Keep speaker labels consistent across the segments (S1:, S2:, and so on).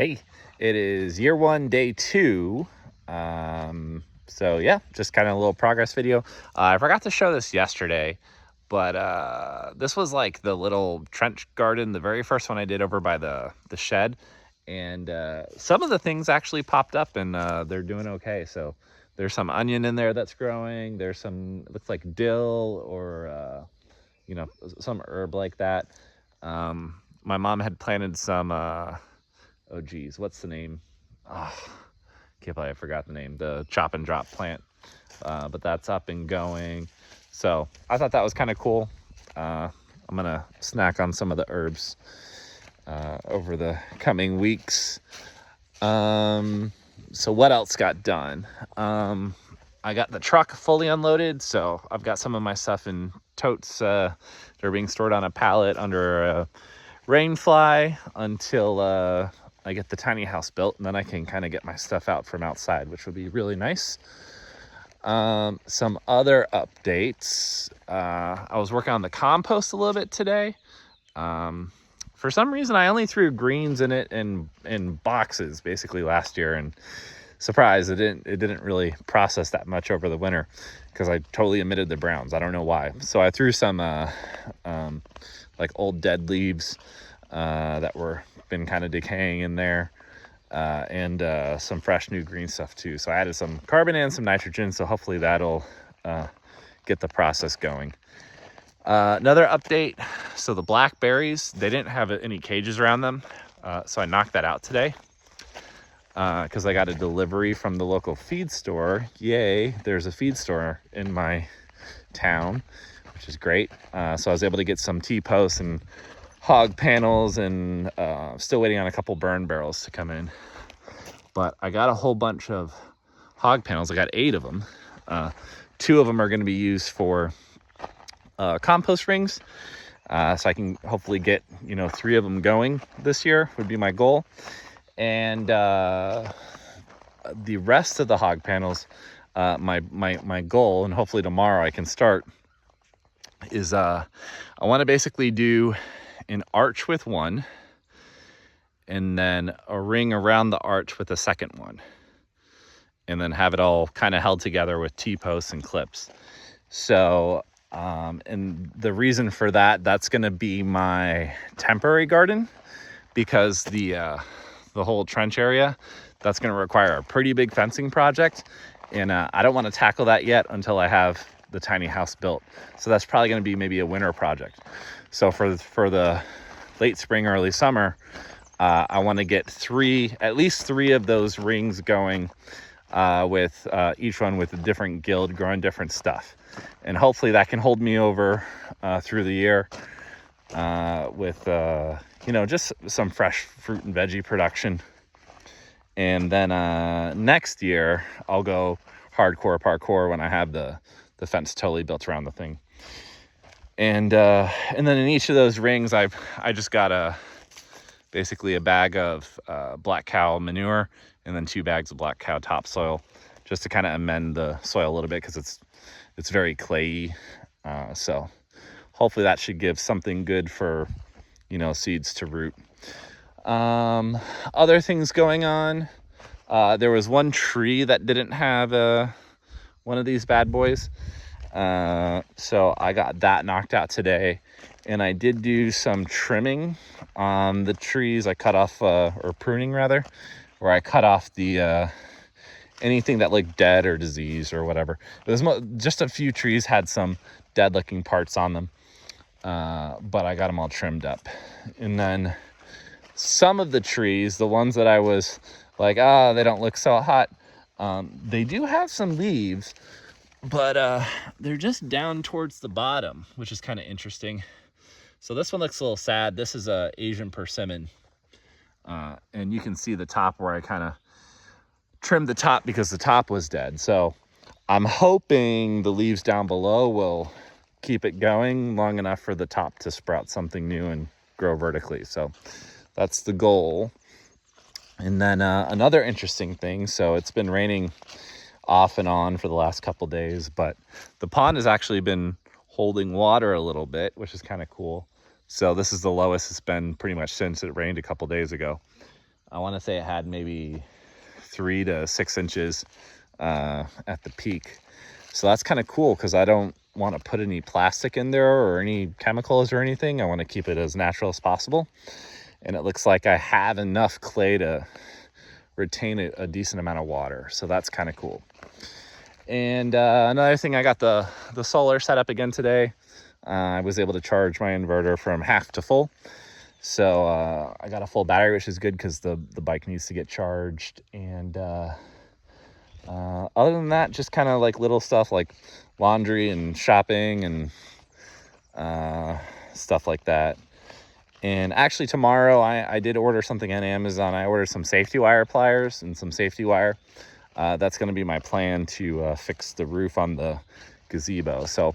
S1: Hey, it is year one, day two. So yeah, just kind of a little progress video. I forgot to show this yesterday, but this was like the little trench garden, the very first one I did over by the shed. And some of the things actually popped up and they're doing okay. So there's some onion in there that's growing. There's some, it looks like dill or, some herb like that. My mom had planted some, oh geez, what's the name? Oh, can't believe I forgot the name. The chop and drop plant, but that's up and going. So I thought that was kind of cool. I'm gonna snack on some of the herbs over the coming weeks. So what else got done? I got the truck fully unloaded, so I've got some of my stuff in totes. They're being stored on a pallet under a rain fly until I get the tiny house built, and then I can kind of get my stuff out from outside, which would be really nice. Some other updates. I was working on the compost a little bit today. For some reason, I only threw greens in it in boxes basically last year, and surprise, it didn't really process that much over the winter because I totally omitted the browns. I don't know why. So I threw some like old dead leaves that were been kind of decaying in there, and some fresh new green stuff too. So I added some carbon and some nitrogen, so hopefully that'll get the process going. Another update, so the blackberries, they didn't have any cages around them, so I knocked that out today because I got a delivery from the local feed store. Yay, there's a feed store in my town, which is great. So I was able to get some T-posts and hog panels, and still waiting on a couple burn barrels to come in. But I got a whole bunch of hog panels. I got 8 of them. 2 of them are going to be used for compost rings. So I can hopefully get 3 of them going this year would be my goal. And the rest of the hog panels, my goal, and hopefully tomorrow I can start, is I want to basically do an arch with one, and then a ring around the arch with a second one, and then have it all kind of held together with T-posts and clips. So and the reason for that's going to be my temporary garden, because the whole trench area, that's going to require a pretty big fencing project, and I don't want to tackle that yet until I have the tiny house built. So that's probably going to be maybe a winter project. So for the late spring, early summer, I want to get at least three of those rings going, with each one with a different guild growing different stuff. And hopefully that can hold me over through the year with, just some fresh fruit and veggie production. And then next year, I'll go hardcore parkour when I have the fence totally built around the thing. And then in each of those rings, I just got basically a bag of black cow manure, and then 2 bags of black cow topsoil, just to kind of amend the soil a little bit, because it's very clayey. So hopefully that should give something good for seeds to root. Other things going on. There was one tree that didn't have one of these bad boys. So I got that knocked out today, and I did do some trimming on the trees. I cut off, or pruning rather, where I cut off the anything that looked dead or diseased or whatever. There's just a few trees had some dead looking parts on them, but I got them all trimmed up. And then some of the trees, the ones that I was like, they don't look so hot, they do have some leaves, but they're just down towards the bottom, which is kind of interesting. So this one looks a little sad. This is a Asian persimmon, and you can see the top where I kind of trimmed the top because the top was dead. So I'm hoping the leaves down below will keep it going long enough for the top to sprout something new and grow vertically. So that's the goal. And then another interesting thing, so it's been raining off and on for the last couple days, but the pond has actually been holding water a little bit, which is kind of cool. So this is the lowest it's been pretty much since it rained a couple days ago. I want to say it had maybe 3 to 6 inches at the peak. So that's kind of cool because I don't want to put any plastic in there or any chemicals or anything. I want to keep it as natural as possible. And it looks like I have enough clay to retain a decent amount of water. So that's kind of cool. And another thing, I got the solar set up again today. I was able to charge my inverter from half to full. So I got a full battery, which is good because the bike needs to get charged. And other than that, just kind of like little stuff like laundry and shopping and stuff like that. And actually tomorrow I did order something on Amazon. I ordered some safety wire pliers and some safety wire. That's going to be my plan to fix the roof on the gazebo. So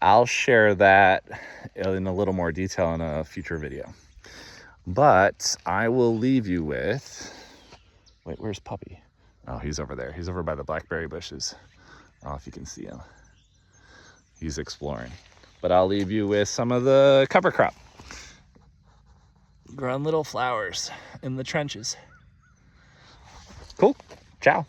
S1: I'll share that in a little more detail in a future video. But I will leave you with, wait, where's Puppy? Oh, he's over there. He's over by the blackberry bushes. I don't know if you can see him. He's exploring. But I'll leave you with some of the cover crop. Growing little flowers in the trenches. Cool. Ciao.